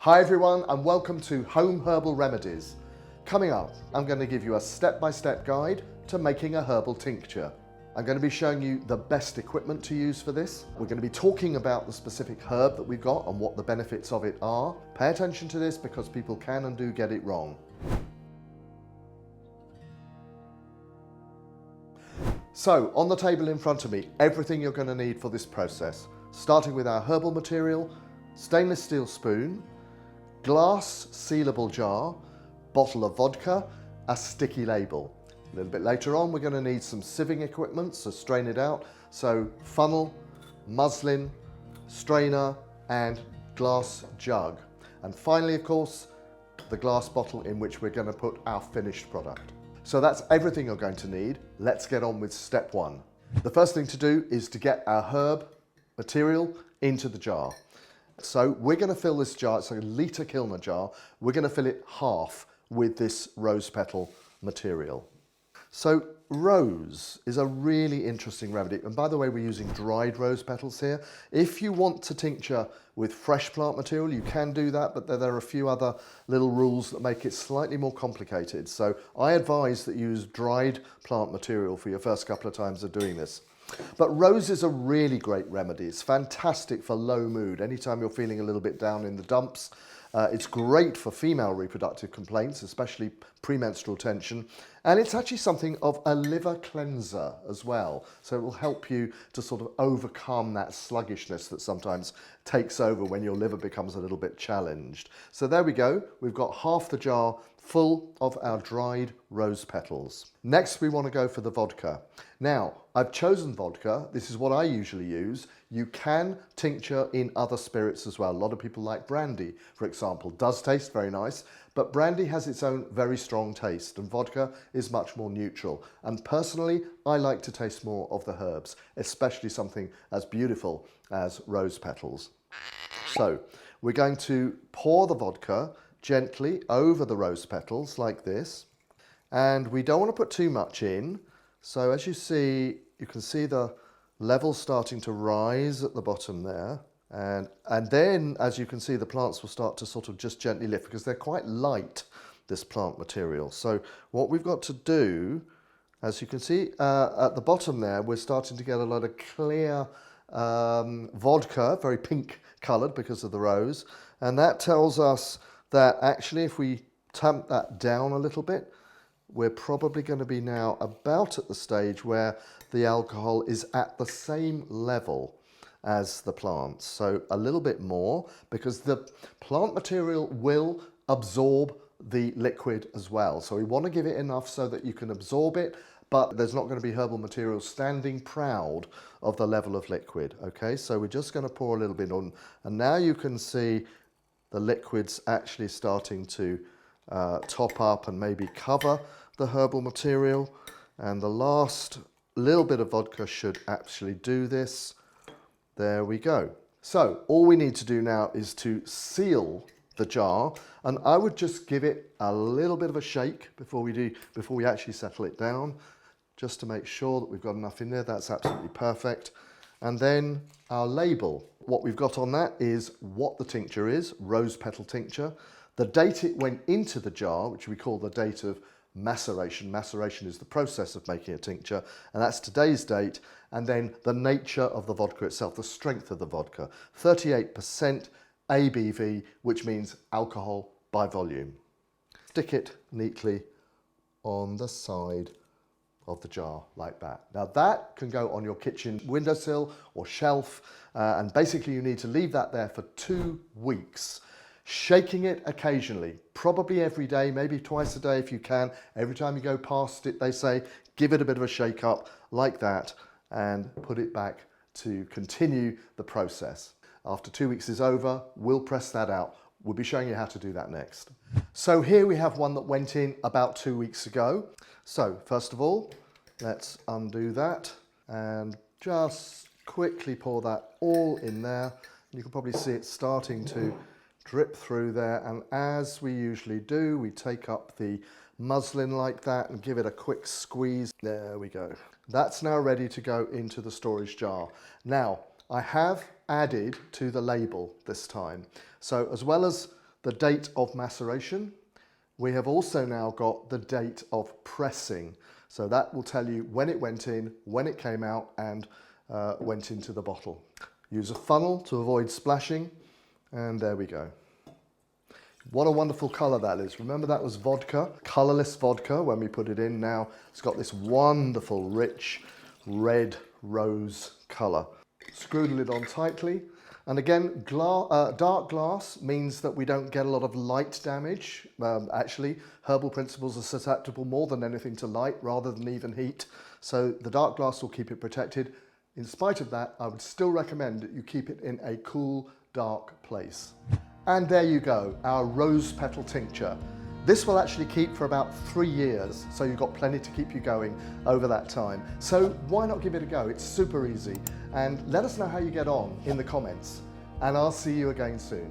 Hi everyone and welcome to Home Herbal Remedies. Coming up, I'm going to give you a step-by-step guide to making a herbal tincture. I'm going to be showing you the best equipment to use for this. We're going to be talking about the specific herb that we've got and what the benefits of it are. Pay attention to this because people can and do get it wrong. So, on the table in front of me, everything you're going to need for this process. Starting with our herbal material, stainless steel spoon, glass sealable jar, bottle of vodka, a sticky label. A little bit later on we're going to need some sieving equipment, so strain it out. So funnel, muslin, strainer and glass jug. And finally, of course, the glass bottle in which we're going to put our finished product. So that's everything you're going to need. Let's get on with step one. The first thing to do is to get our herb material into the jar. So we're going to fill this jar, it's a litre kilner jar, we're going to fill it half with this rose petal material. So rose is a really interesting remedy, and by the way we're using dried rose petals here. If you want to tincture with fresh plant material you can do that, but there are a few other little rules that make it slightly more complicated. So I advise that you use dried plant material for your first couple of times of doing this. But rose is a really great remedy. It's fantastic for low mood. Anytime you're feeling a little bit down in the dumps. It's great for female reproductive complaints, especially premenstrual tension. And it's actually something of a liver cleanser as well. So it will help you to sort of overcome that sluggishness that sometimes takes over when your liver becomes a little bit challenged. So there we go. We've got half the jar full of our dried rose petals. Next we want to go for the vodka. Now I've chosen vodka, this is what I usually use. You can tincture in other spirits as well. A lot of people like brandy, for example. Does taste very nice, but brandy has its own very strong taste and vodka is much more neutral. And personally, I like to taste more of the herbs, especially something as beautiful as rose petals. So we're going to pour the vodka gently over the rose petals like this. And we don't want to put too much in. So as you see, you can see the level starting to rise at the bottom there. And then, as you can see, the plants will start to sort of just gently lift because they're quite light, this plant material. So what we've got to do, as you can see at the bottom there, we're starting to get a lot of clear vodka, very pink coloured because of the rose. And that tells us that actually if we tamp that down a little bit, we're probably going to be now about at the stage where the alcohol is at the same level as the plants. So a little bit more, because the plant material will absorb the liquid as well. So we want to give it enough so that you can absorb it, but there's not going to be herbal material standing proud of the level of liquid. Okay, so we're just going to pour a little bit on, and now you can see the liquid's actually starting to top up and maybe cover the herbal material. And the last little bit of vodka should actually do this. There we go. So all we need to do now is to seal the jar, and I would just give it a little bit of a shake before we actually settle it down, just to make sure that we've got enough in there. That's absolutely perfect. And then our label. What we've got on that is what the tincture is, rose petal tincture, the date it went into the jar, which we call the date of maceration. Maceration is the process of making a tincture, and that's today's date. And then the nature of the vodka itself, the strength of the vodka, 38% ABV, which means alcohol by volume. Stick it neatly on the side of the jar like that. Now that can go on your kitchen windowsill or shelf, and basically you need to leave that there for 2 weeks. Shaking it occasionally, probably every day, maybe twice a day if you can. Every time you go past it, they say, give it a bit of a shake up like that and put it back to continue the process. After 2 weeks is over, we'll press that out. We'll be showing you how to do that next. So here we have one that went in about 2 weeks ago. So first of all, let's undo that and just quickly pour that all in there. You can probably see it starting to drip through there, and as we usually do, we take up the muslin like that and give it a quick squeeze. There we go. That's now ready to go into the storage jar. Now, I have added to the label this time. So as well as the date of maceration. We have also now got the date of pressing. So that will tell you when it went in, when it came out, and went into the bottle. Use a funnel to avoid splashing, and there we go. What a wonderful colour that is. Remember, that was vodka, colourless vodka when we put it in. Now it's got this wonderful, rich, red rose colour. Screw the lid on tightly. And again, dark glass means that we don't get a lot of light damage. Actually, herbal principles are susceptible more than anything to light rather than even heat. So the dark glass will keep it protected. In spite of that, I would still recommend that you keep it in a cool, dark place. And there you go, our rose petal tincture. This will actually keep for about 3 years, so you've got plenty to keep you going over that time. So why not give it a go? It's super easy. And let us know how you get on in the comments. And I'll see you again soon.